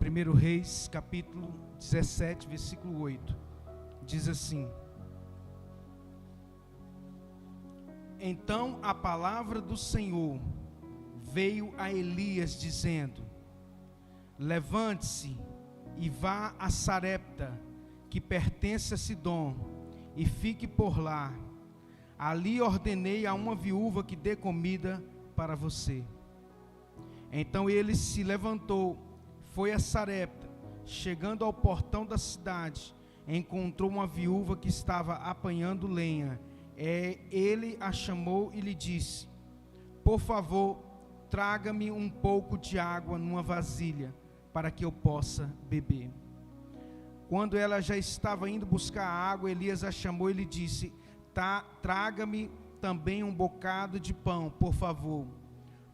1 Reis, capítulo 17, versículo 8, diz assim: Então a palavra do Senhor veio a Elias dizendo: Levante-se e vá a Sarepta, que pertence a Sidom, e fique por lá. Ali ordenei a uma viúva que dê comida para você. Então ele se levantou, foi a Sarepta. Chegando ao portão da cidade, encontrou uma viúva que estava apanhando lenha. Ele a chamou e lhe disse: Por favor, traga-me um pouco de água numa vasilha, para que eu possa beber. Quando ela já estava indo buscar água, Elias a chamou e lhe disse: Traga-me também um bocado de pão, por favor.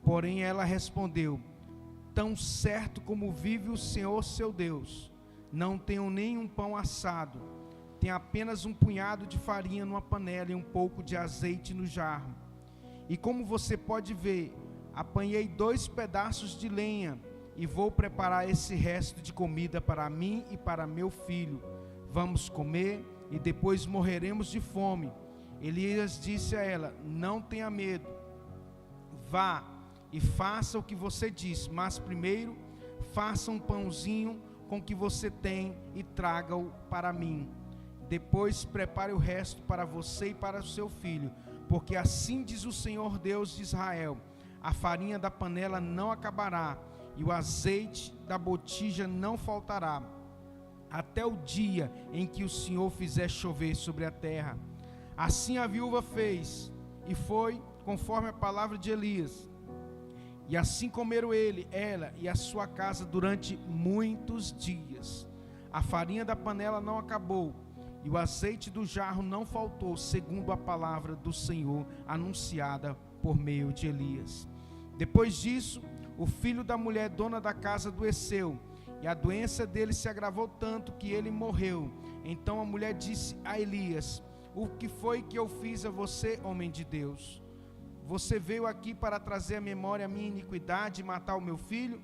Porém ela respondeu: Tão certo como vive o Senhor seu Deus, não tenho nenhum pão assado, tenho apenas um punhado de farinha numa panela e um pouco de azeite no jarro. E como você pode ver, apanhei 2 pedaços de lenha e vou preparar esse resto de comida para mim e para meu filho. Vamos comer e depois morreremos de fome. Elias disse a ela: Não tenha medo, vá e faça o que você disse, mas primeiro faça um pãozinho com o que você tem e traga-o para mim. Depois prepare o resto para você e para o seu filho, porque assim diz o Senhor Deus de Israel: a farinha da panela não acabará e o azeite da botija não faltará, até o dia em que o Senhor fizer chover sobre a terra. Assim a viúva fez, e foi conforme a palavra de Elias. E assim comeram ela e a sua casa durante muitos dias. A farinha da panela não acabou, e o azeite do jarro não faltou, segundo a palavra do Senhor anunciada por meio de Elias. Depois disso, o filho da mulher dona da casa adoeceu, e a doença dele se agravou tanto que ele morreu. Então a mulher disse a Elias: O que foi que eu fiz a você, homem de Deus? Você veio aqui para trazer à memória a minha iniquidade e matar o meu filho?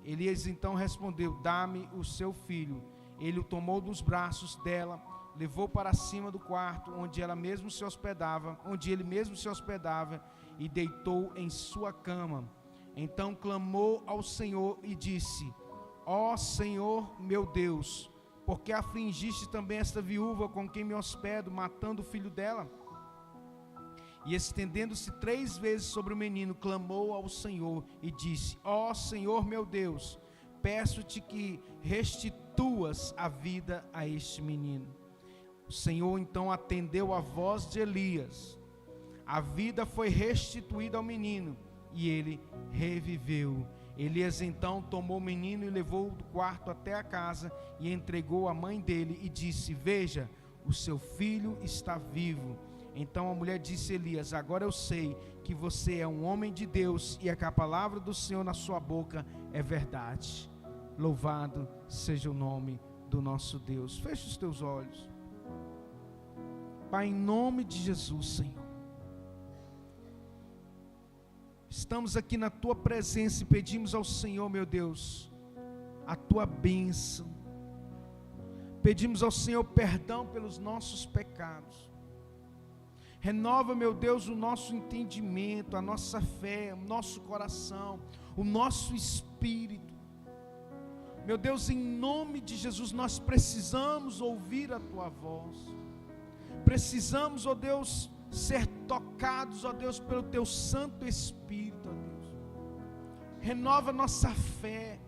Elias então respondeu: Dá-me o seu filho. Ele o tomou dos braços dela, levou para cima do quarto onde ele mesmo se hospedava, e deitou em sua cama. Então clamou ao Senhor e disse: Ó Senhor meu Deus, por que afligiste também esta viúva com quem me hospedo, matando o filho dela? E estendendo-se 3 vezes sobre o menino, clamou ao Senhor e disse: Ó Senhor meu Deus, peço-te que restituas a vida a este menino. O Senhor então atendeu a voz de Elias. A vida foi restituída ao menino e ele reviveu. Elias então tomou o menino e levou-o do quarto até a casa e entregou à mãe dele e disse: Veja, o seu filho está vivo. Então a mulher disse a Elias: Agora eu sei que você é um homem de Deus e que a palavra do Senhor na sua boca é verdade. Louvado seja o nome do nosso Deus. Feche os teus olhos. Pai, em nome de Jesus, Senhor, estamos aqui na tua presença e pedimos ao Senhor, meu Deus, a tua bênção. Pedimos ao Senhor perdão pelos nossos pecados. Renova, meu Deus, o nosso entendimento, a nossa fé, o nosso coração, o nosso espírito. Meu Deus, em nome de Jesus, nós precisamos ouvir a tua voz. Precisamos, ó Deus, ser tocados, ó Deus, pelo teu Santo Espírito, ó Deus. Renova nossa fé.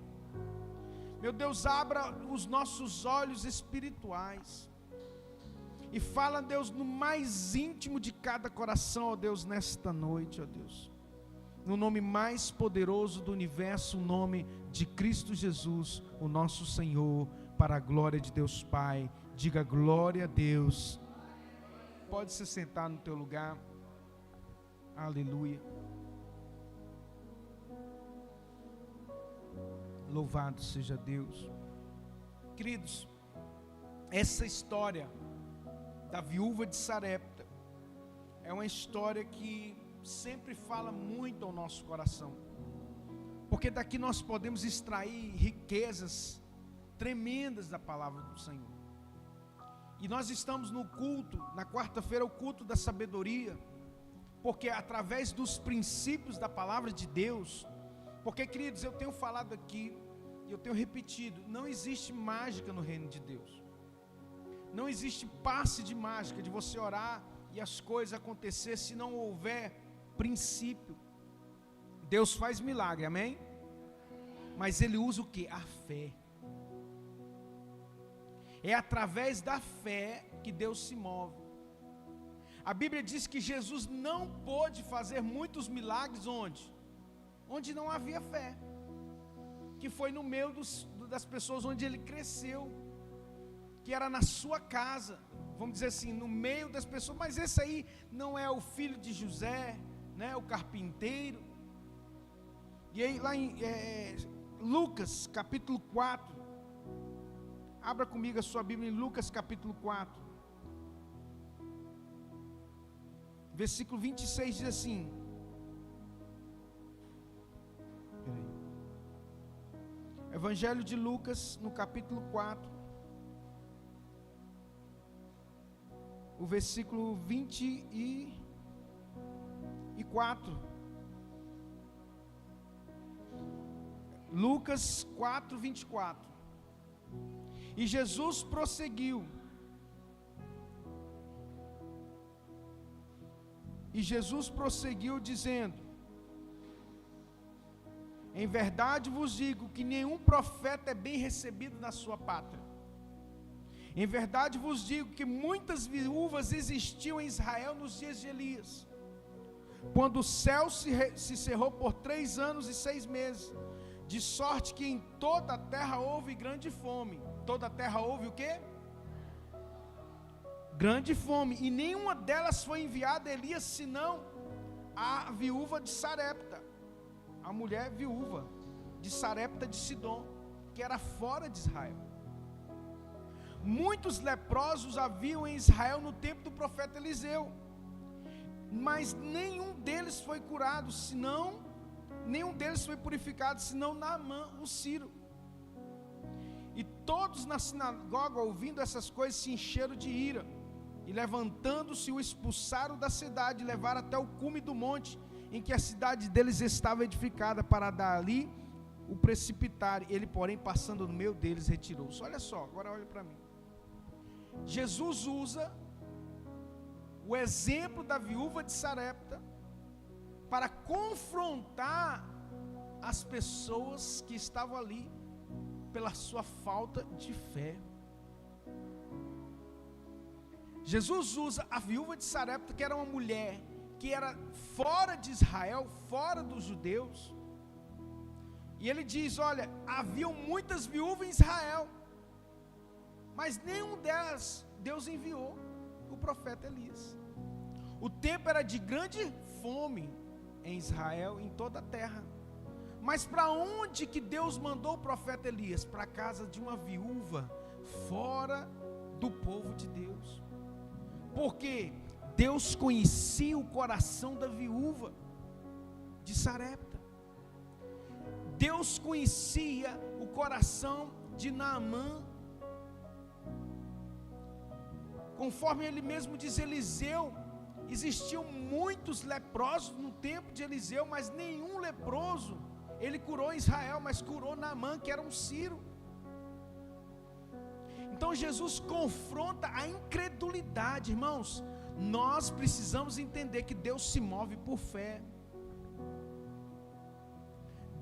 Meu Deus, abra os nossos olhos espirituais. E fala, Deus, no mais íntimo de cada coração, ó Deus, nesta noite, ó Deus. No nome mais poderoso do universo, o nome de Cristo Jesus, o nosso Senhor, para a glória de Deus Pai. Diga glória a Deus. Pode se sentar no teu lugar. Aleluia. Louvado seja Deus. Queridos, essa história da viúva de Sarepta é uma história que sempre fala muito ao nosso coração, porque daqui nós podemos extrair riquezas tremendas da palavra do Senhor. E nós estamos no culto, na quarta-feira, o culto da sabedoria, porque através dos princípios da palavra de Deus, porque, queridos, eu tenho falado aqui, e eu tenho repetido, não existe mágica no reino de Deus. Não existe passe de mágica, de você orar e as coisas acontecer, se não houver princípio. Deus faz milagre, amém? Mas Ele usa o que? A fé. É através da fé que Deus se move. A Bíblia diz que Jesus não pôde fazer muitos milagres onde? Onde não havia fé. Que foi no meio das pessoas onde Ele cresceu. Que era na sua casa, vamos dizer assim, no meio das pessoas. Mas esse aí não é o filho de José, né, o carpinteiro. E aí lá em Lucas capítulo 4, abra comigo a sua Bíblia em Lucas capítulo 4, versículo 26 diz assim, Evangelho de Lucas, no capítulo 4, o versículo 24, Lucas 4, 24, e Jesus prosseguiu, dizendo, em verdade vos digo que nenhum profeta é bem recebido na sua pátria. Em verdade vos digo que muitas viúvas existiam em Israel nos dias de Elias, quando o céu se cerrou por 3 anos e 6 meses, de sorte que em toda a terra houve grande fome. Toda a terra houve o quê? Grande fome, e nenhuma delas foi enviada a Elias, senão a viúva de Sarepta, a mulher viúva de Sarepta de Sidom, que era fora de Israel. Muitos leprosos haviam em Israel no tempo do profeta Eliseu, mas nenhum deles foi curado, nenhum deles foi purificado, senão Naamã, o sírio. E todos na sinagoga, ouvindo essas coisas, se encheram de ira, e levantando-se, o expulsaram da cidade, e levaram até o cume do monte, em que a cidade deles estava edificada, para dali o precipitar. Ele, porém, passando no meio deles, retirou-se. Olha só, agora olha para mim. Jesus usa o exemplo da viúva de Sarepta para confrontar as pessoas que estavam ali pela sua falta de fé. Jesus usa a viúva de Sarepta, que era uma mulher que era fora de Israel, fora dos judeus, e ele diz, olha, haviam muitas viúvas em Israel, mas nenhum delas Deus enviou o profeta Elias. O tempo era de grande fome em Israel, em toda a terra. Mas para onde que Deus mandou o profeta Elias? Para a casa de uma viúva, fora do povo de Deus. Porque Deus conhecia o coração da viúva de Sarepta. Deus conhecia o coração de Naamã. Conforme ele mesmo diz, Eliseu, existiam muitos leprosos no tempo de Eliseu, mas nenhum leproso ele curou em Israel, mas curou Naamã, que era um sírio. Então Jesus confronta a incredulidade, irmãos. Nós precisamos entender que Deus se move por fé.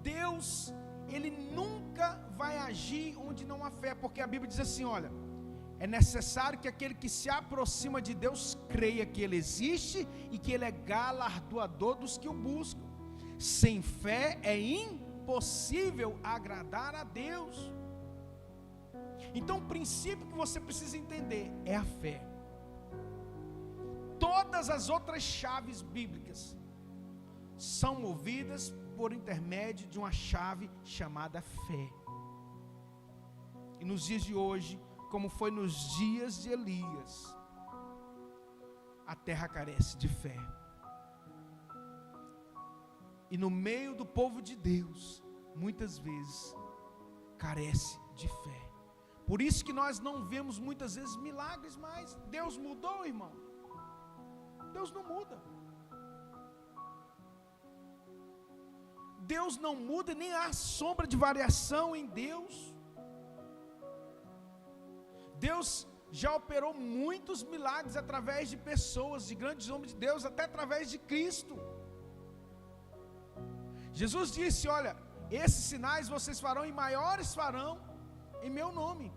Deus, Ele nunca vai agir onde não há fé, porque a Bíblia diz assim, olha, é necessário que aquele que se aproxima de Deus creia que Ele existe e que Ele é galardoador dos que o buscam. Sem fé é impossível agradar a Deus. Então o princípio que você precisa entender é a fé. Todas as outras chaves bíblicas são movidas por intermédio de uma chave chamada fé. E nos dias de hoje, como foi nos dias de Elias, a terra carece de fé. E no meio do povo de Deus, muitas vezes carece de fé. Por isso que nós não vemos muitas vezes milagres mais. Deus mudou, irmão? Deus não muda. Deus não muda, nem há sombra de variação em Deus. Deus já operou muitos milagres através de pessoas, de grandes homens de Deus, até através de Cristo. Jesus disse: olha, esses sinais vocês farão e maiores farão em meu nome.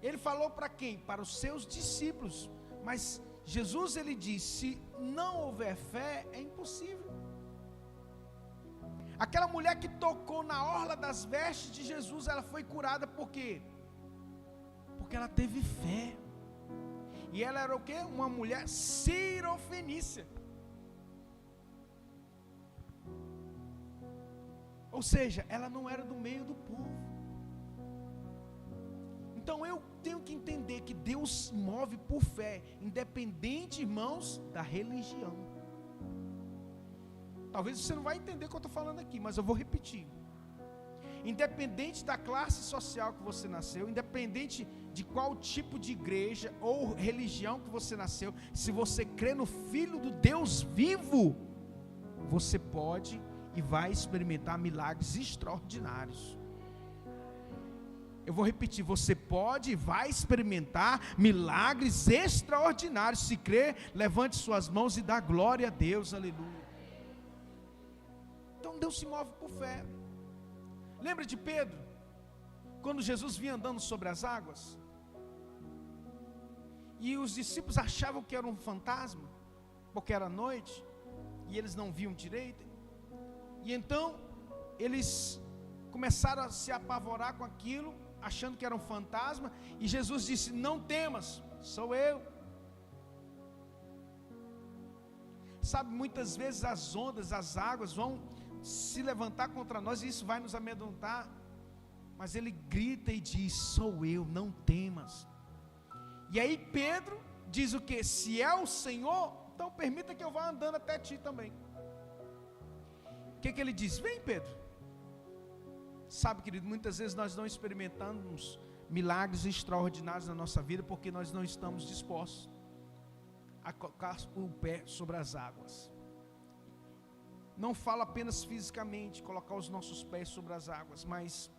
Ele falou para quem? Para os seus discípulos. Mas Jesus, ele disse: se não houver fé, é impossível. Aquela mulher que tocou na orla das vestes de Jesus, ela foi curada por quê? Porque ela teve fé. E ela era o quê? Uma mulher cirofenícia. Ou seja, ela não era do meio do povo. Então eu tenho que entender que Deus move por fé, independente, irmãos, da religião. Talvez você não vai entender o que eu estou falando aqui, mas eu vou repetir. Independente da classe social que você nasceu, independente de qual tipo de igreja ou religião que você nasceu, se você crê no Filho do Deus vivo, você pode e vai experimentar milagres extraordinários. Eu vou repetir: você pode e vai experimentar milagres extraordinários. Se crer, levante suas mãos e dá glória a Deus, aleluia. Então Deus se move por fé. Lembra de Pedro, quando Jesus vinha andando sobre as águas, e os discípulos achavam que era um fantasma, porque era noite, e eles não viam direito, e então eles começaram a se apavorar com aquilo, achando que era um fantasma, e Jesus disse: não temas, sou eu. Sabe, muitas vezes as ondas, as águas vão se levantar contra nós, e isso vai nos amedrontar, mas ele grita e diz: sou eu, não temas. E aí Pedro diz o que? Se é o Senhor, então permita que eu vá andando até ti também. O que ele diz? Vem, Pedro. Sabe, querido, muitas vezes nós não experimentamos milagres extraordinários na nossa vida porque nós não estamos dispostos a colocar o pé sobre as águas. Não falo apenas fisicamente, colocar os nossos pés sobre as águas, mas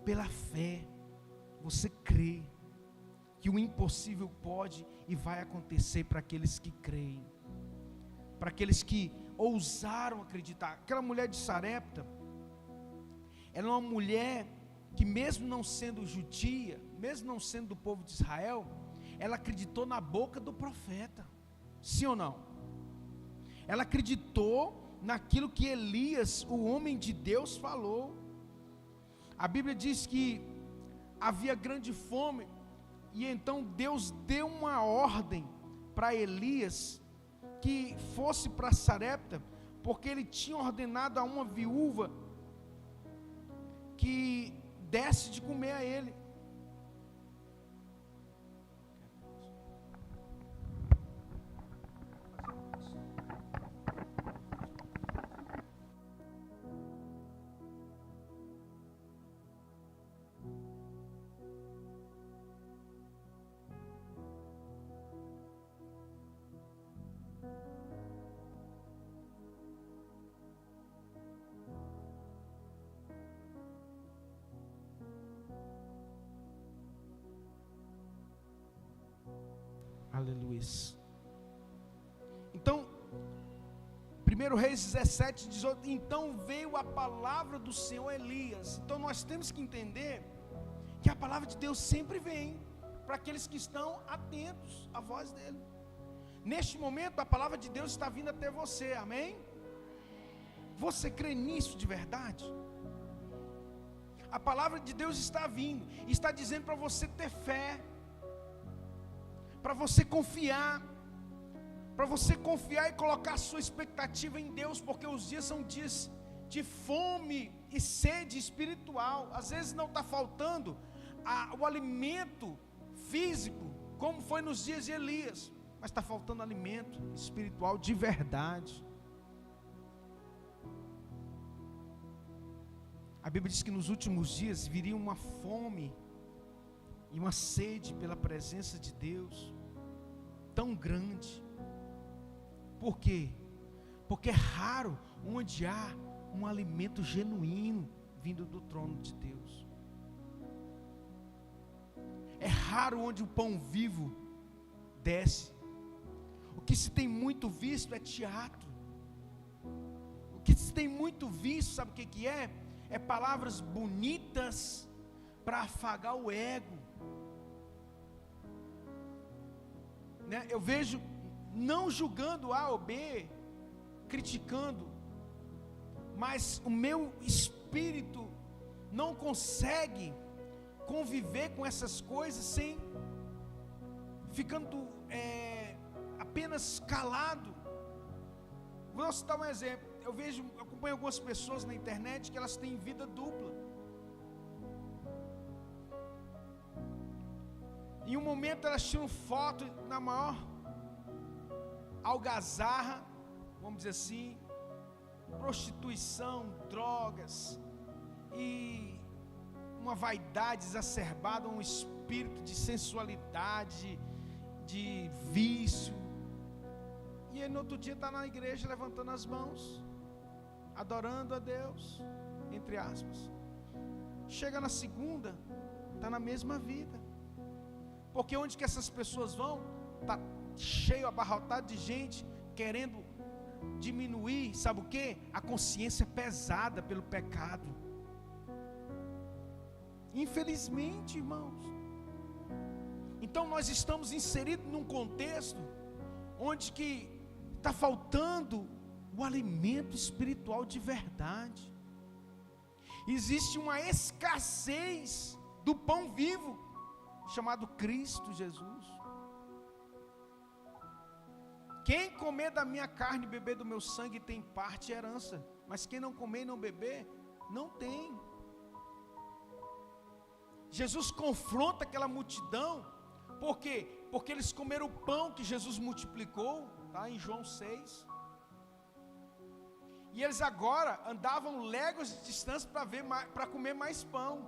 pela fé, você crê que o impossível pode e vai acontecer para aqueles que creem, para aqueles que ousaram acreditar. Aquela mulher de Sarepta, ela é uma mulher que, mesmo não sendo judia, mesmo não sendo do povo de Israel, ela acreditou na boca do profeta. Sim ou não? Ela acreditou naquilo que Elias, o homem de Deus, falou. A Bíblia diz que havia grande fome, e então Deus deu uma ordem para Elias que fosse para Sarepta, porque ele tinha ordenado a uma viúva que desse de comer a ele. Aleluia. Então, 1 Reis 17, 18, então veio a palavra do Senhor a Elias. Então nós temos que entender que a palavra de Deus sempre vem para aqueles que estão atentos à voz dele. Neste momento a palavra de Deus está vindo até você, amém? Você crê nisso de verdade? A palavra de Deus está vindo, está dizendo para você ter fé, para você confiar e colocar a sua expectativa em Deus, porque os dias são dias de fome e sede espiritual. Às vezes não está faltando o alimento físico, como foi nos dias de Elias, mas está faltando alimento espiritual de verdade. A Bíblia diz que nos últimos dias viria uma fome e uma sede pela presença de Deus tão grande. Por quê? Porque é raro onde há um alimento genuíno vindo do trono de Deus. É raro onde o pão vivo desce. O que se tem muito visto é teatro. O que se tem muito visto, sabe o que é? É palavras bonitas para afagar o ego. Né? Eu vejo, não julgando A ou B, criticando, mas o meu espírito não consegue conviver com essas coisas sem ficando apenas calado. Vou citar um exemplo. Eu acompanho algumas pessoas na internet que elas têm vida dupla. Em um momento elas tiram foto na maior algazarra, vamos dizer assim, prostituição, drogas e uma vaidade exacerbada, um espírito de sensualidade, de vício. E aí no outro dia está na igreja levantando as mãos, adorando a Deus, entre aspas. Chega na segunda, está na mesma vida. Porque onde que essas pessoas vão, está cheio, abarrotado de gente, querendo diminuir, sabe o que? A consciência pesada pelo pecado. Infelizmente, irmãos. Então nós estamos inseridos num contexto onde que está faltando o alimento espiritual de verdade. Existe uma escassez do pão vivo, chamado Cristo Jesus. Quem comer da minha carne e beber do meu sangue tem parte e herança, mas quem não comer e não beber, não tem. Jesus confronta aquela multidão, por quê? Porque eles comeram o pão que Jesus multiplicou, tá? Em João 6. E eles agora andavam léguas de distância para comer mais pão.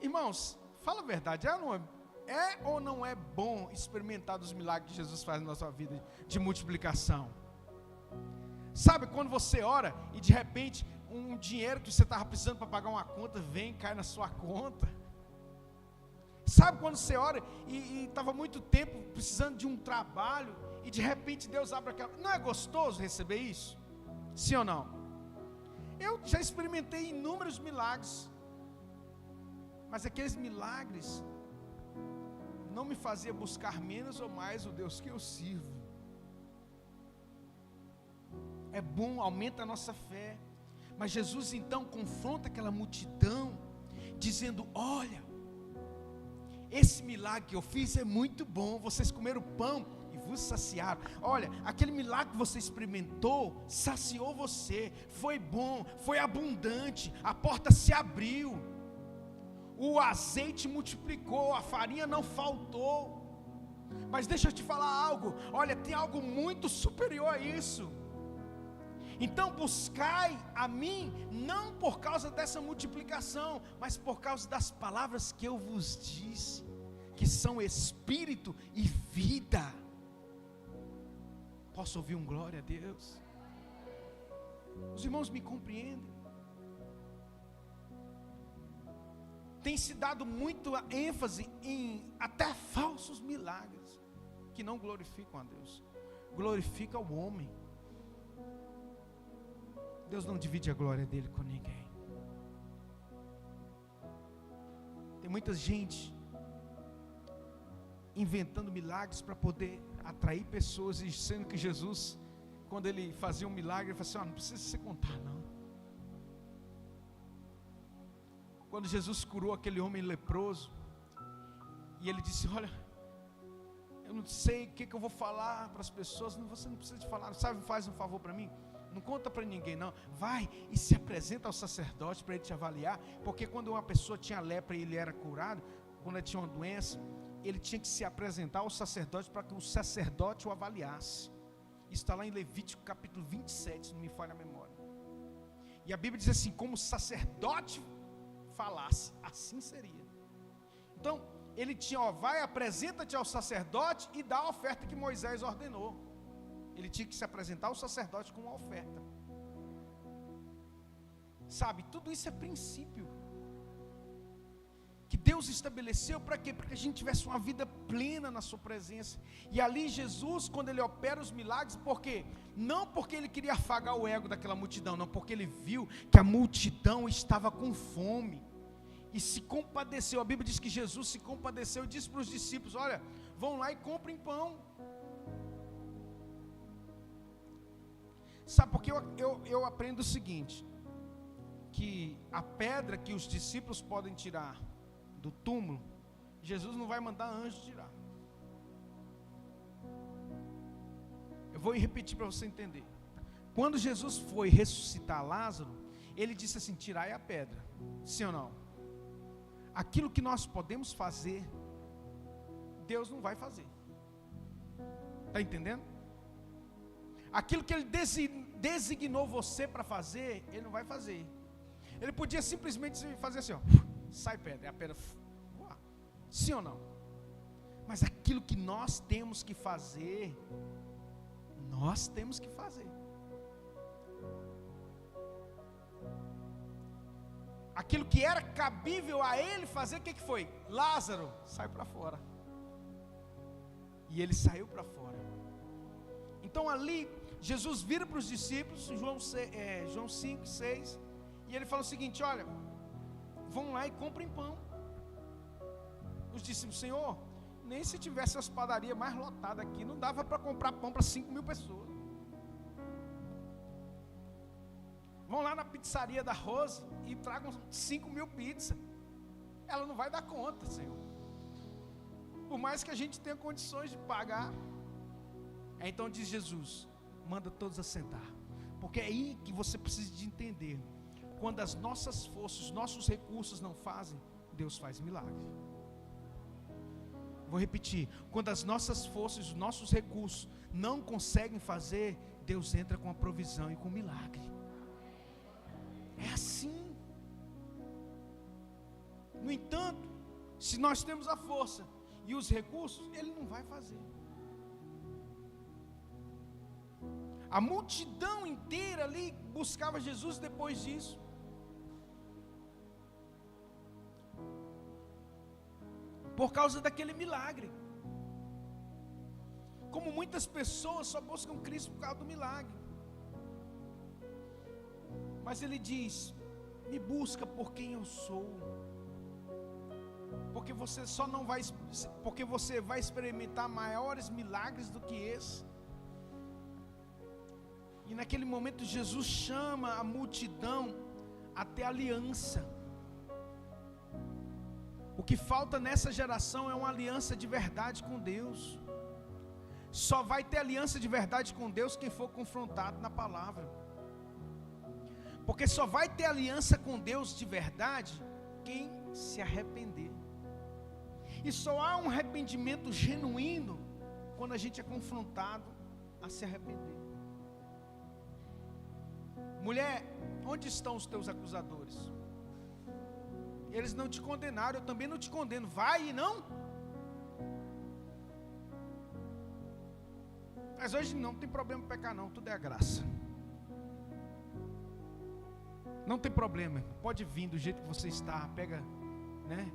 Irmãos, fala a verdade, é ou não é bom experimentar os milagres que Jesus faz na nossa vida de multiplicação? Sabe quando você ora e de repente um dinheiro que você estava precisando para pagar uma conta vem e cai na sua conta? Sabe quando você ora e estava muito tempo precisando de um trabalho e de repente Deus abre aquela... Não é gostoso receber isso? Sim ou não? Eu já experimentei inúmeros milagres, mas aqueles milagres não me fazia buscar menos ou mais o Deus que eu sirvo. É bom, aumenta a nossa fé. Mas Jesus então confronta aquela multidão, dizendo: olha, esse milagre que eu fiz é muito bom. Vocês comeram pão e vos saciaram. Olha, aquele milagre que você experimentou saciou você. Foi bom, foi abundante. A porta se abriu. O azeite multiplicou, a farinha não faltou. Mas deixa eu te falar algo. Olha, tem algo muito superior a isso. Então buscai a mim, não por causa dessa multiplicação, mas por causa das palavras que eu vos disse, que são espírito e vida. Posso ouvir um glória a Deus? Os irmãos me compreendem? Tem se dado muito ênfase em até falsos milagres, que não glorificam a Deus, glorifica o homem. Deus não divide a glória dele com ninguém. Tem muita gente inventando milagres para poder atrair pessoas, e sendo que Jesus, quando ele fazia um milagre, ele falava assim: não precisa você contar não. Quando Jesus curou aquele homem leproso, e ele disse: olha, eu não sei o que eu vou falar para as pessoas. Não, você não precisa de falar, sabe, faz um favor para mim, não conta para ninguém não, vai e se apresenta ao sacerdote para ele te avaliar. Porque quando uma pessoa tinha lepra e ele era curado, quando ele tinha uma doença, ele tinha que se apresentar ao sacerdote para que o sacerdote o avaliasse. Isso está lá em Levítico capítulo 27, se não me falha a memória. E a Bíblia diz assim: como o sacerdote falasse, assim seria. Então, ele tinha, vai, apresenta-te ao sacerdote e dá a oferta que Moisés ordenou. Ele tinha que se apresentar ao sacerdote com uma oferta. Sabe, tudo isso é princípio que Deus estabeleceu para quê? Para que a gente tivesse uma vida plena na sua presença. E ali Jesus, quando ele opera os milagres, por quê? Não porque ele queria afagar o ego daquela multidão, não, porque ele viu que a multidão estava com fome e se compadeceu. A Bíblia diz que Jesus se compadeceu e disse para os discípulos: olha, vão lá e comprem pão. Sabe, porque eu aprendo o seguinte, que a pedra que os discípulos podem tirar do túmulo, Jesus não vai mandar anjo tirar. Eu vou repetir para você entender. Quando Jesus foi ressuscitar Lázaro, ele disse assim: tirai a pedra. Sim ou não? Aquilo que nós podemos fazer, Deus não vai fazer. Está entendendo? Aquilo que ele designou você para fazer, ele não vai fazer. Ele podia simplesmente fazer assim, ó, sai pedra, é a pedra, sim ou não? Mas aquilo que nós temos que fazer, nós temos que fazer. Aquilo que era cabível a ele fazer, o que foi? Lázaro, sai para fora. E ele saiu para fora. Então ali, Jesus vira para os discípulos, João 5, 6, e ele fala o seguinte: olha, vão lá e comprem pão. Os discípulos: Senhor, nem se tivesse as padarias mais lotadas aqui, não dava para comprar pão para 5.000 pessoas. Vão lá na pizzaria da Rose e tragam 5.000 pizzas. Ela não vai dar conta, Senhor. Por mais que a gente tenha condições de pagar. Então diz Jesus: manda todos assentar. Porque é aí que você precisa de entender. Quando as nossas forças, os nossos recursos não fazem, Deus faz milagre. Vou repetir: quando as nossas forças, os nossos recursos não conseguem fazer, Deus entra com a provisão e com o milagre. É assim. No entanto, se nós temos a força e os recursos, Ele não vai fazer. A multidão inteira ali buscava Jesus depois disso. Por causa daquele milagre. Como muitas pessoas só buscam Cristo por causa do milagre. Mas ele diz: me busca por quem eu sou. Porque você só não vai, porque você vai experimentar maiores milagres do que esse. E naquele momento Jesus chama a multidão a ter aliança. O que falta nessa geração é uma aliança de verdade com Deus. Só vai ter aliança de verdade com Deus quem for confrontado na palavra. Porque só vai ter aliança com Deus de verdade quem se arrepender. E só há um arrependimento genuíno quando a gente é confrontado a se arrepender. Mulher, onde estão os teus acusadores? Eles não te condenaram, eu também não te condeno. Vai e não? Mas hoje não tem problema pecar não, tudo é a graça. Não tem problema, pode vir do jeito que você está, pega, né?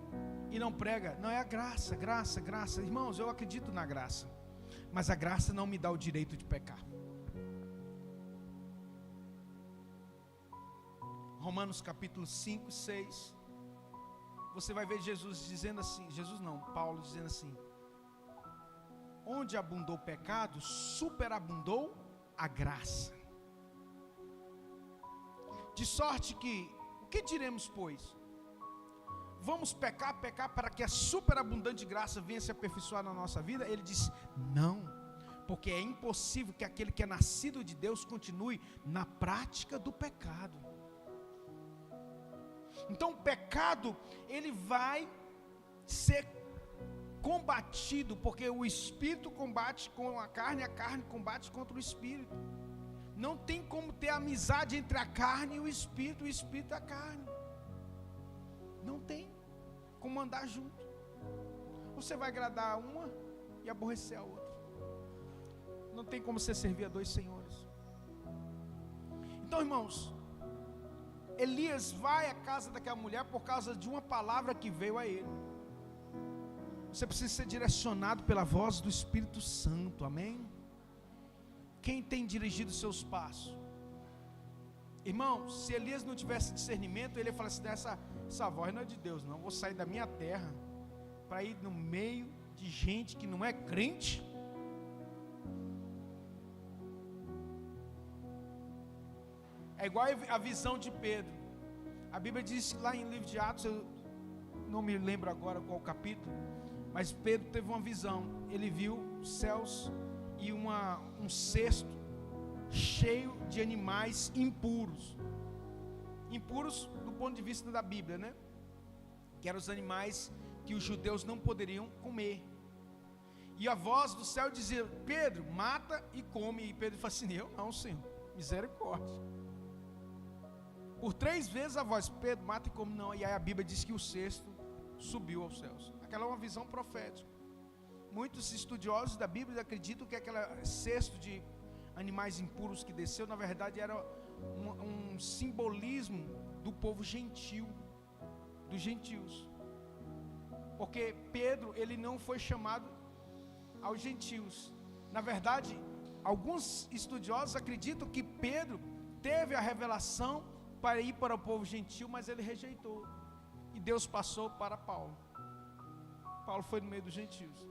E não prega, não, é a graça, graça, graça. Irmãos, eu acredito na graça, mas a graça não me dá o direito de pecar. Romanos capítulo 5, 6, você vai ver Jesus dizendo assim, Paulo dizendo assim: onde abundou o pecado, superabundou a graça. De sorte que, o que diremos, pois? Vamos pecar para que a superabundante graça venha se aperfeiçoar na nossa vida? Ele diz: não, porque é impossível que aquele que é nascido de Deus continue na prática do pecado. Então o pecado, ele vai ser combatido, porque o Espírito combate com a carne combate contra o Espírito. Não tem como ter amizade entre a carne e o espírito e a carne. Não tem como andar junto. Você vai agradar uma e aborrecer a outra. Não tem como você servir a dois senhores. Então, irmãos, Elias vai à casa daquela mulher por causa de uma palavra que veio a ele. Você precisa ser direcionado pela voz do Espírito Santo, amém? Quem tem dirigido seus passos? Irmão, se Elias não tivesse discernimento, ele ia falar assim: essa voz não é de Deus, não. Vou sair da minha terra para ir no meio de gente que não é crente. É igual a visão de Pedro. A Bíblia diz lá em livro de Atos, eu não me lembro agora qual capítulo, mas Pedro teve uma visão. Ele viu os céus e um cesto cheio de animais impuros. Impuros do ponto de vista da Bíblia, né? Que eram os animais que os judeus não poderiam comer. E a voz do céu dizia: Pedro, mata e come. E Pedro falou assim: eu não, Senhor, misericórdia. Por 3 vezes a voz: Pedro, mata e come. Não. E aí a Bíblia diz que o cesto subiu aos céus. Aquela é uma visão profética. Muitos estudiosos da Bíblia acreditam que aquele cesto de animais impuros que desceu, na verdade era um simbolismo do povo gentil, dos gentios. Porque Pedro, ele não foi chamado aos gentios. Na verdade, alguns estudiosos acreditam que Pedro teve a revelação para ir para o povo gentil, mas ele rejeitou. E Deus passou para Paulo. Paulo foi no meio dos gentios.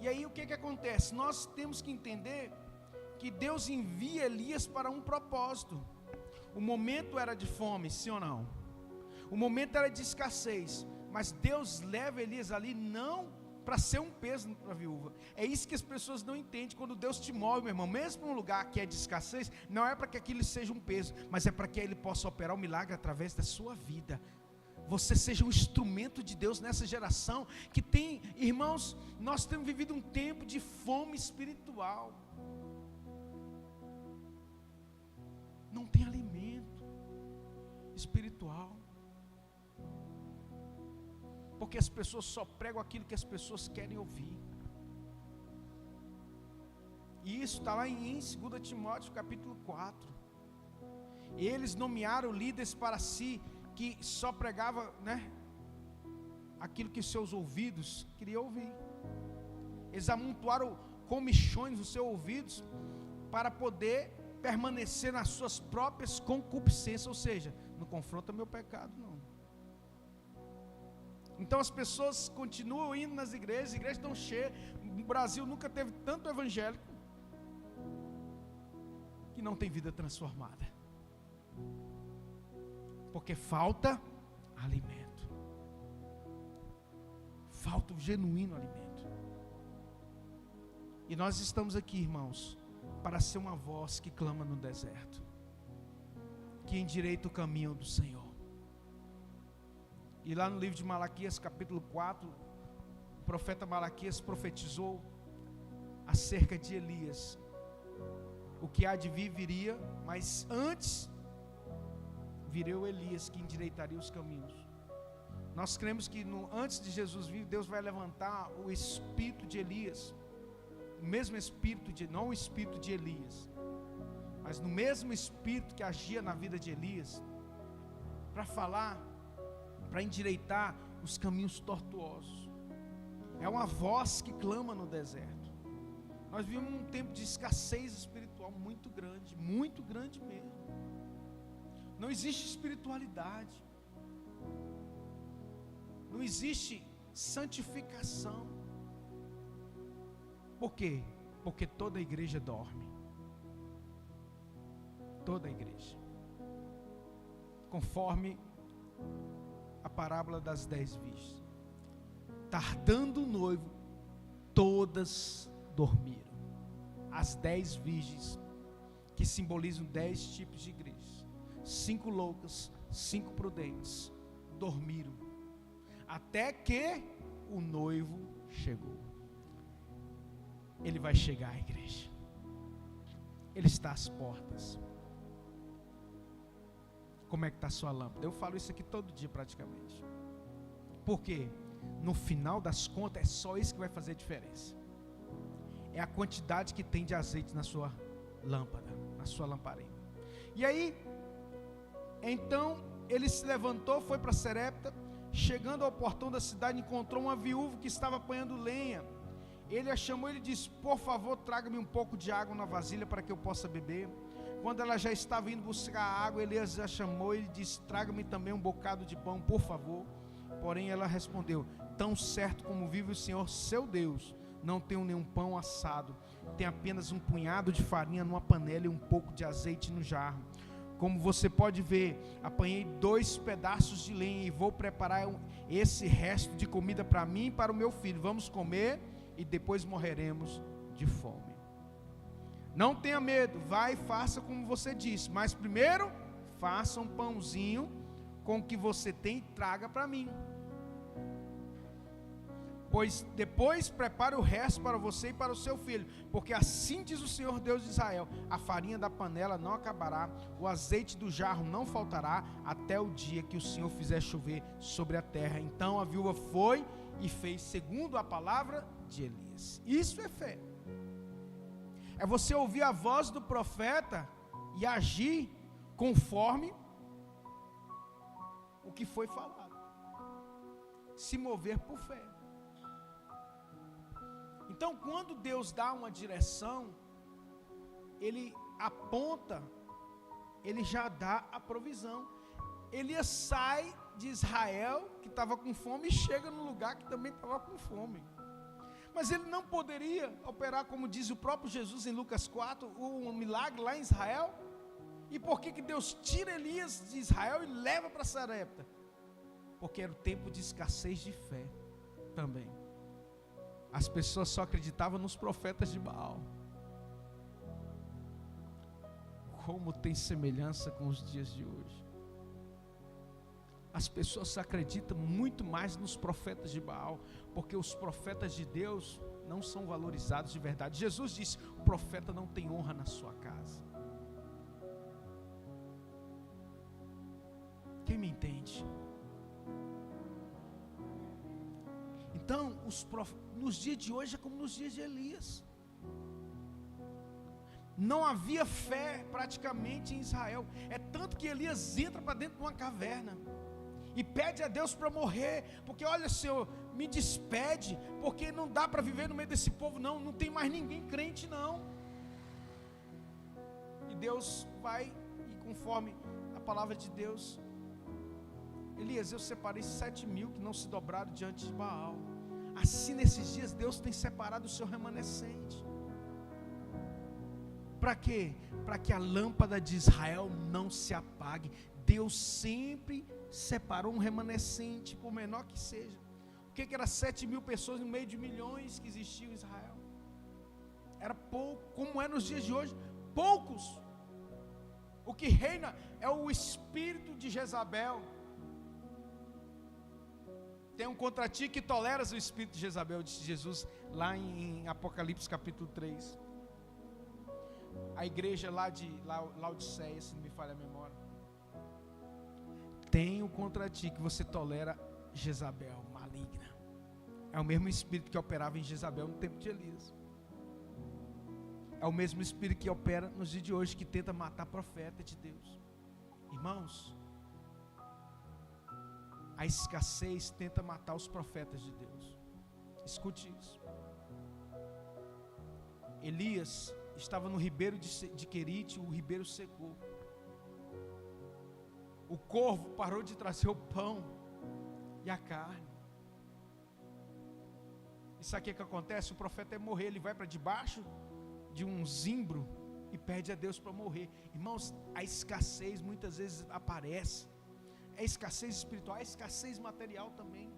E aí o que acontece? Nós temos que entender que Deus envia Elias para um propósito. O momento era de fome, sim ou não? O momento era de escassez. Mas Deus leva Elias ali não para ser um peso para a viúva. É isso que as pessoas não entendem. Quando Deus te move, meu irmão, mesmo num lugar que é de escassez, não é para que aquilo seja um peso, mas é para que Ele possa operar o milagre através da sua vida. Você seja um instrumento de Deus nessa geração que tem, irmãos, nós temos vivido um tempo de fome espiritual. Não tem alimento espiritual. Porque as pessoas só pregam aquilo que as pessoas querem ouvir. E isso está lá em 2 Timóteo capítulo 4. Eles nomearam líderes para si, que só pregava, né, aquilo que seus ouvidos queriam ouvir. Eles amontoaram comichões nos seus ouvidos para poder permanecer nas suas próprias concupiscências, ou seja, não confronta meu pecado não. Então as pessoas continuam indo nas igrejas, as igrejas estão cheias. O Brasil nunca teve tanto evangélico que não tem vida transformada. Porque falta alimento. Falta o genuíno alimento. E nós estamos aqui, irmãos, para ser uma voz que clama no deserto, que endireita o caminho do Senhor. E lá no livro de Malaquias, capítulo 4, o profeta Malaquias profetizou acerca de Elias. O que há de vir viria, mas antes viria o Elias que endireitaria os caminhos. Nós cremos que antes de Jesus vir, Deus vai levantar o espírito de Elias, o mesmo espírito não o espírito de Elias, mas no mesmo espírito que agia na vida de Elias, para falar, para endireitar os caminhos tortuosos. É uma voz que clama no deserto. Nós vivemos um tempo de escassez espiritual muito grande mesmo. Não existe espiritualidade, não existe santificação. Por quê? Porque toda a igreja dorme. Toda a igreja. Conforme a parábola das 10 virgens. Tardando o noivo, todas dormiram. As 10 virgens, que simbolizam 10 tipos de igrejas. 5 loucas, 5 prudentes, dormiram, até que o noivo chegou. Ele vai chegar à igreja. Ele está às portas. Como é que está a sua lâmpada? Eu falo isso aqui todo dia praticamente. Por quê? No final das contas é só isso que vai fazer diferença. É a quantidade que tem de azeite na sua lâmpada, na sua lamparina. E aí, então ele se levantou, foi para Sarepta. Chegando ao portão da cidade, encontrou uma viúva que estava apanhando lenha. Ele a chamou e lhe disse: por favor, traga-me um pouco de água na vasilha para que eu possa beber. Quando ela já estava indo buscar água, Elias a chamou e lhe disse: traga-me também um bocado de pão, por favor. Porém ela respondeu: tão certo como vive o Senhor seu Deus, não tenho nenhum pão assado, tenho apenas um punhado de farinha numa panela e um pouco de azeite no jarro. Como você pode ver, apanhei 2 pedaços de lenha e vou preparar esse resto de comida para mim e para o meu filho. Vamos comer e depois morreremos de fome. Não tenha medo, vai e faça como você disse, mas primeiro faça um pãozinho com o que você tem e traga para mim. Pois depois prepare o resto para você e para o seu filho, porque assim diz o Senhor Deus de Israel: a farinha da panela não acabará, o azeite do jarro não faltará, até o dia que o Senhor fizer chover sobre a terra. Então a viúva foi e fez segundo a palavra de Elias. Isso é fé. É você ouvir a voz do profeta e agir conforme o que foi falado. Se mover por fé. Então, quando Deus dá uma direção, Ele aponta, Ele já dá a provisão. Elias sai de Israel, que estava com fome, e chega no lugar que também estava com fome. Mas ele não poderia operar, como diz o próprio Jesus em Lucas 4, um milagre lá em Israel. E por que Deus tira Elias de Israel e leva para Sarepta? Porque era o tempo de escassez de fé também. As pessoas só acreditavam nos profetas de Baal. Como tem semelhança com os dias de hoje. As pessoas acreditam muito mais nos profetas de Baal, porque os profetas de Deus não são valorizados de verdade. Jesus disse: o profeta não tem honra na sua casa. Quem me entende? Então, nos dias de hoje é como nos dias de Elias. Não havia fé praticamente em Israel. É tanto que Elias entra para dentro de uma caverna e pede a Deus para morrer, porque olha, Senhor, me despede, porque não dá para viver no meio desse povo, não tem mais ninguém crente não. E Deus vai, e conforme a palavra de Deus: Elias, eu separei 7.000 que não se dobraram diante de Baal. Assim nesses dias Deus tem separado o seu remanescente. Para quê? Para que a lâmpada de Israel não se apague. Deus sempre separou um remanescente, por menor que seja. O que era 7.000 pessoas no meio de milhões que existiam em Israel? Era pouco, como é nos dias de hoje, poucos. O que reina é o espírito de Jezabel. Tem um contra ti que toleras o espírito de Jezabel, disse Jesus lá em Apocalipse capítulo 3. A igreja lá de Laodiceia, se não me falha a memória. Tenho contra ti que você tolera Jezabel, maligna. É o mesmo espírito que operava em Jezabel no tempo de Elias. É o mesmo espírito que opera nos dias de hoje, que tenta matar profeta de Deus. Irmãos, a escassez tenta matar os profetas de Deus. Escute isso. Elias estava no ribeiro de Querite, o ribeiro secou. O corvo parou de trazer o pão e a carne. E sabe o que acontece? O profeta é morrer, ele vai para debaixo de um zimbro e pede a Deus para morrer. Irmãos, a escassez muitas vezes aparece. É escassez espiritual, é escassez material também.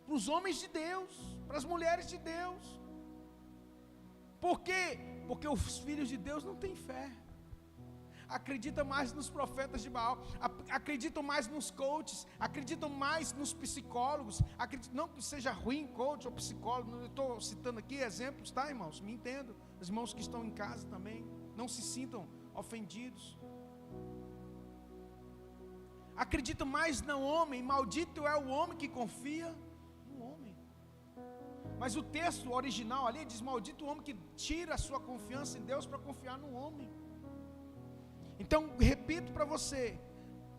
Para os homens de Deus, para as mulheres de Deus. Por quê? Porque os filhos de Deus não têm fé. Acreditam mais nos profetas de Baal, acreditam mais nos coaches, acreditam mais nos psicólogos. Não que seja ruim coach ou psicólogo, eu estou citando aqui exemplos, tá, irmãos? Me entendo, os irmãos que estão em casa também, Não se sintam ofendidos. Acredita mais no homem, maldito é o homem que confia no homem. Mas o texto original ali diz: maldito o homem que tira a sua confiança em Deus para confiar no homem. Então, repito para você: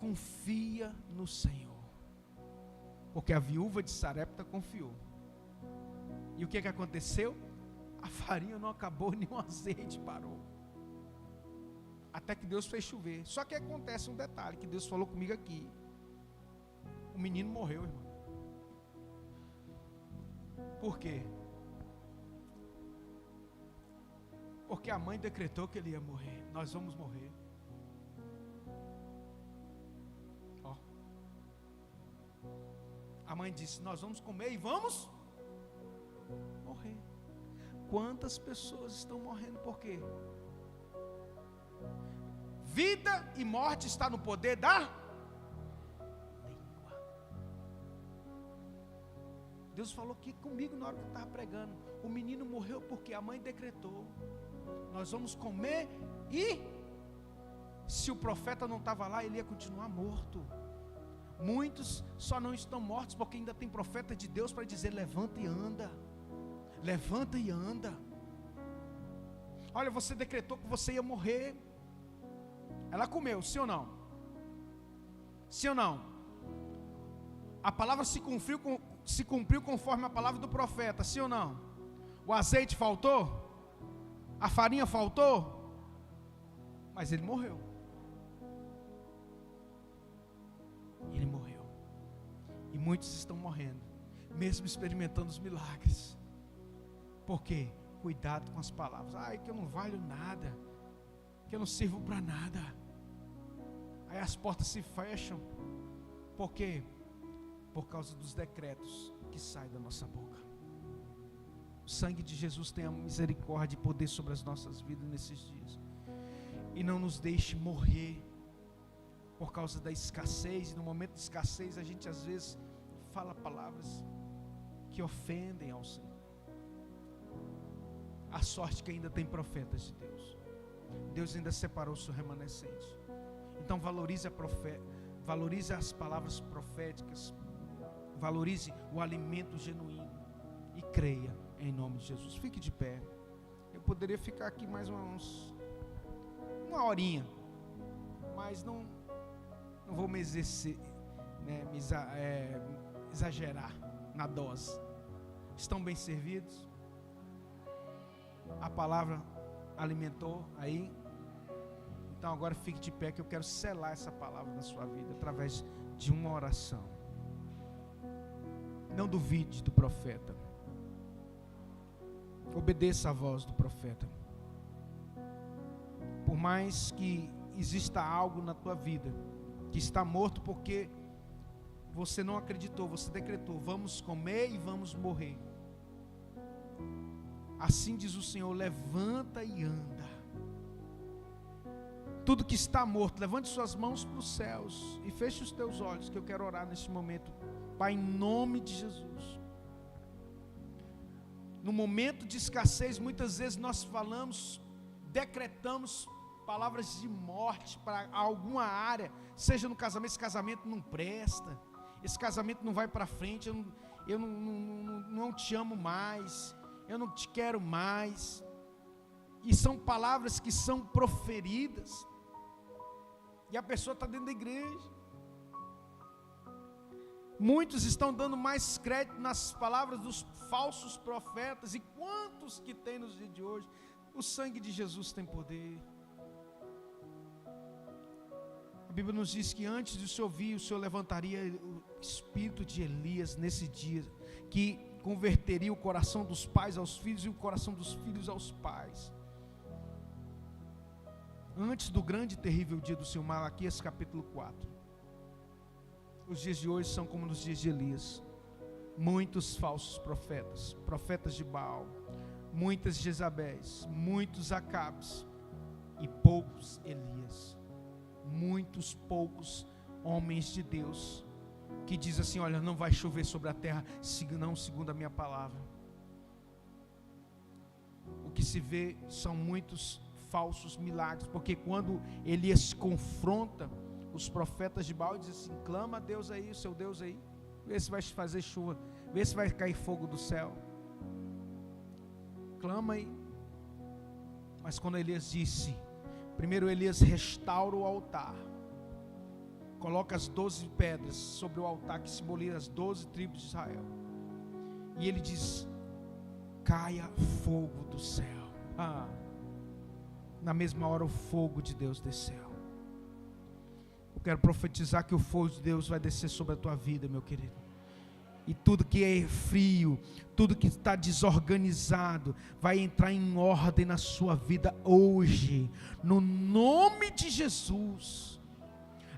confia no Senhor. Porque a viúva de Sarepta confiou. E o que aconteceu? A farinha não acabou, nem o azeite parou. Até que Deus fez chover. Só que acontece um detalhe que Deus falou comigo aqui. O menino morreu, irmão. Por quê? Porque a mãe decretou que ele ia morrer. Nós vamos morrer. Ó. A mãe disse: nós vamos comer e vamos morrer. Quantas pessoas estão morrendo por quê? Vida e morte está no poder da língua. Deus falou aqui comigo na hora que eu estava pregando. O menino morreu porque a mãe decretou: nós vamos comer, e se o profeta não estava lá, ele ia continuar morto. Muitos só não estão mortos porque ainda tem profeta de Deus para dizer: levanta e anda. Levanta e anda. Olha, você decretou que você ia morrer. Ela comeu, sim ou não? Sim ou não? A palavra se cumpriu conforme a palavra do profeta, sim ou não? O azeite faltou? A farinha faltou? Mas ele morreu. Ele morreu. E muitos estão morrendo, mesmo experimentando os milagres. Por quê? Cuidado com as palavras. Ai, que eu não valho nada, que eu não sirvo para nada. Aí as portas se fecham. Por quê? Por causa dos decretos que saem da nossa boca. O sangue de Jesus tem a misericórdia e poder sobre as nossas vidas nesses dias. E não nos deixe morrer por causa da escassez. E no momento de escassez a gente às vezes fala palavras que ofendem ao Senhor. A sorte que ainda tem profetas de Deus. Deus ainda separou o seu remanescente. Então valorize as palavras proféticas. Valorize o alimento genuíno. E creia em nome de Jesus. Fique de pé. Eu poderia ficar aqui mais uma horinha. Mas não vou me exagerar na dose. Estão bem servidos? A palavra alimentou aí. Então agora fique de pé, que eu quero selar essa palavra na sua vida através de uma oração. Não duvide do profeta. Obedeça a voz do profeta. Por mais que exista algo na tua vida que está morto porque você não acreditou, você decretou: vamos comer e vamos morrer. Assim diz o Senhor: levanta e anda. Tudo que está morto, levante suas mãos para os céus e feche os teus olhos, que eu quero orar neste momento. Pai, em nome de Jesus. No momento de escassez, muitas vezes nós falamos, decretamos palavras de morte para alguma área, seja no casamento: esse casamento não presta, esse casamento não vai para frente, eu não te amo mais, eu não te quero mais. E são palavras que são proferidas, e a pessoa está dentro da igreja. Muitos estão dando mais crédito nas palavras dos falsos profetas. E quantos que tem nos dias de hoje? O sangue de Jesus tem poder. A Bíblia nos diz que antes de o Senhor vir, o Senhor levantaria o espírito de Elias nesse dia, que converteria o coração dos pais aos filhos e o coração dos filhos aos pais. Antes do grande e terrível dia do Senhor. Malaquias capítulo 4. Os dias de hoje são como nos dias de Elias. Muitos falsos profetas, profetas de Baal, muitas Jezabéis, muitos Acabes e poucos Elias. Muitos poucos homens de Deus que diz assim: olha, não vai chover sobre a terra, não segundo a minha palavra. O que se vê são muitos falsos milagres, porque quando Elias confronta os profetas de Baal, diz assim: clama a Deus aí, o seu Deus aí, vê se vai fazer chuva, vê se vai cair fogo do céu, clama aí. Mas quando Elias disse, primeiro Elias restaura o altar, coloca as 12 pedras sobre o altar que simboliza as 12 tribos de Israel, e ele diz: caia fogo do céu. Na mesma hora o fogo de Deus desceu. Eu quero profetizar que o fogo de Deus vai descer sobre a tua vida, meu querido. E tudo que é frio, tudo que está desorganizado, vai entrar em ordem na sua vida hoje, no nome de Jesus.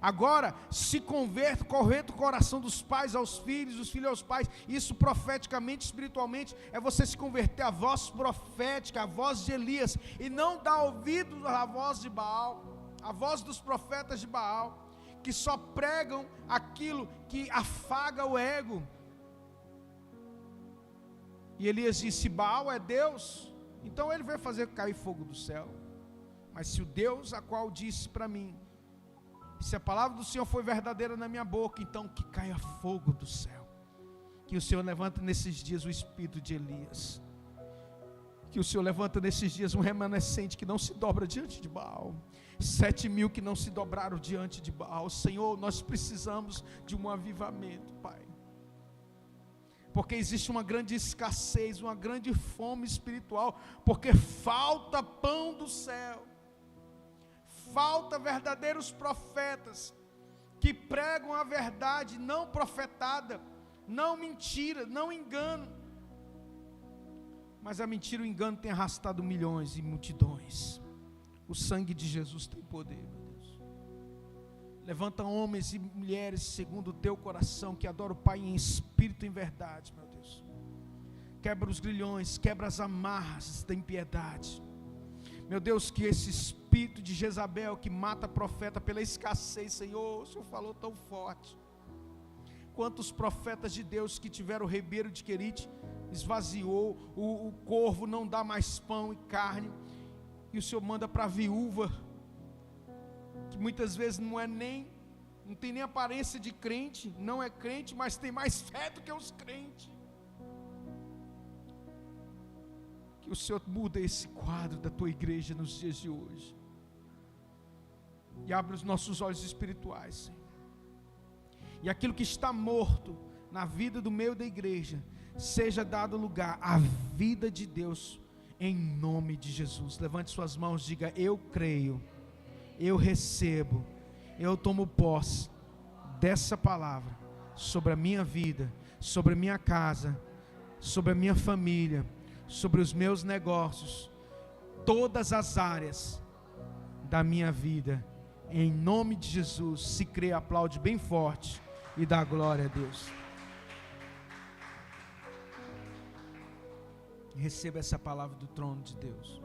Agora, se converta, correta o coração dos pais aos filhos, dos filhos aos pais. Isso profeticamente, espiritualmente, é você se converter à voz profética, à voz de Elias, e não dar ouvido à voz de Baal, à voz dos profetas de Baal, que só pregam aquilo que afaga o ego. E Elias disse: Baal é Deus, então ele vai fazer cair fogo do céu. Mas se o Deus a qual disse para mim, se a palavra do Senhor foi verdadeira na minha boca, então que caia fogo do céu. Que o Senhor levanta nesses dias o espírito de Elias. Que o Senhor levanta nesses dias um remanescente que não se dobra diante de Baal. 7.000 que não se dobraram diante de Baal. Senhor, nós precisamos de um avivamento, Pai. Porque existe uma grande escassez, uma grande fome espiritual, porque falta pão do céu. Falta verdadeiros profetas que pregam a verdade, não profetada, não mentira, não engano. Mas a mentira e o engano tem arrastado milhões e multidões. O sangue de Jesus tem poder, meu Deus. Levanta homens e mulheres segundo o teu coração, que adoram o Pai em espírito e em verdade, meu Deus. Quebra os grilhões, quebra as amarras da impiedade. Meu Deus, que esse espírito de Jezabel que mata profeta pela escassez, Senhor, o Senhor falou tão forte. Quantos profetas de Deus que tiveram o ribeiro de Querite, esvaziou, o corvo não dá mais pão e carne, e o Senhor manda para a viúva, que muitas vezes não tem nem aparência de crente, não é crente, mas tem mais fé do que os crentes. Que o Senhor muda esse quadro da tua igreja nos dias de hoje, e abre os nossos olhos espirituais, Senhor. E aquilo que está morto na vida do meio da igreja, seja dado lugar à vida de Deus, em nome de Jesus. Levante suas mãos, diga: eu creio, eu recebo, eu tomo posse dessa palavra sobre a minha vida, sobre a minha casa, sobre a minha família, sobre os meus negócios, todas as áreas da minha vida, em nome de Jesus. Se crê, aplaude bem forte e dá glória a Deus. Receba essa palavra do trono de Deus.